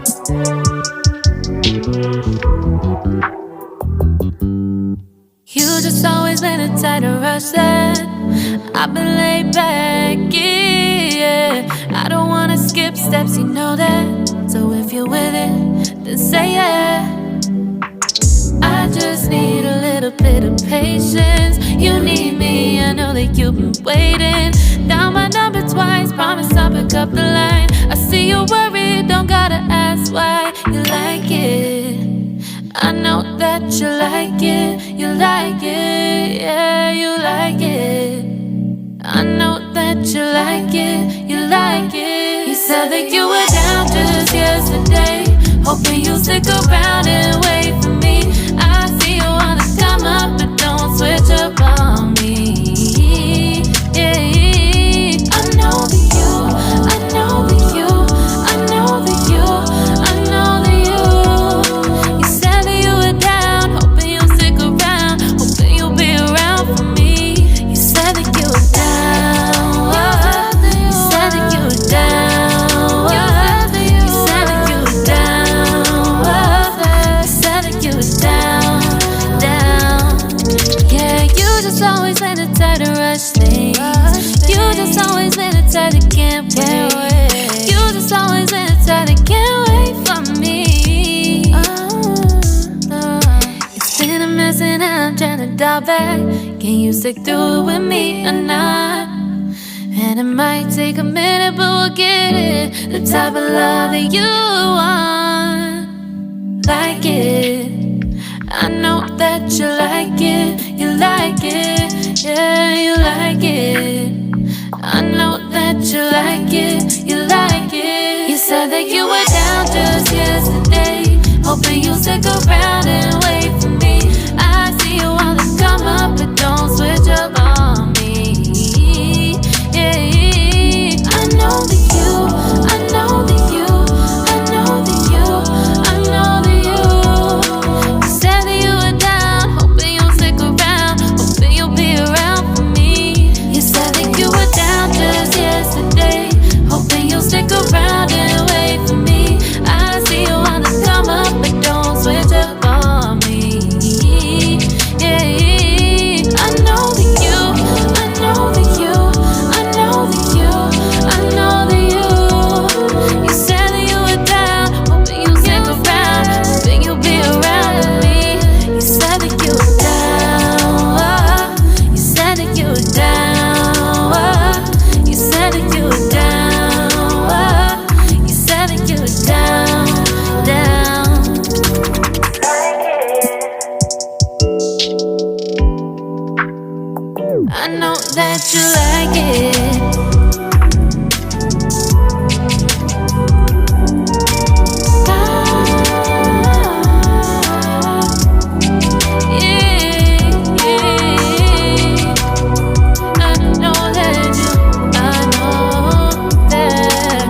You just always been a type to rush that. I've been laid back, yeah. I don't wanna skip steps, you know that. So if you're with it, then say yeah. I just need a little bit of patience. You need me, I know that you've been waiting. Down my number twice, promise I'll pick up the line. I see you worried, don't gotta ask why. You like it, I know that you like it. You like it, yeah, you like it. I know that you like it, you like it. You said that you were down just yesterday, hoping you'll stick around and wait for me. I see you wanna come up, but don't switch up on me. Yeah, I know that you, I know that you, I know that you, I know that you. You said that you were down, hoping you'll stick around, hoping you'll be around for me. You said that you were down, you said that you were down, you said that you were down, you said that you were down, down. Yeah, you just always been the type to rush things. You just always been the type that can't wait. You just always been the type that can't wait for me. It's been a mess and I'm trying to dial back. Can you stick through it with me or not? And it might take a minute, but we'll get it. The type of love that you want. Like it, I know that you like it. You like it, yeah, you like it. I know that you like it. You like it. You said that you were down just yesterday, hoping you'll stick around and wait for me. I see you wanna come up, but don't switch up on me. Yeah, I know that you, I know that you, I know that you, I know that you. You said that you were down, hoping you'll stick around, hoping you'll be around for me. You said that you were down just yesterday, hoping you'll stick around and wait for me. I see you wanna come up, but don't switch up on me. Yeah, I know that you, I know that you, I know that you, I know that you. You said that you were down, hoping you'll stick around, hoping you'll be around with me. You said that you were down, you said that you were down, you said that you were down, you said that you were down, down. I know that you like it. I know that you, I know that.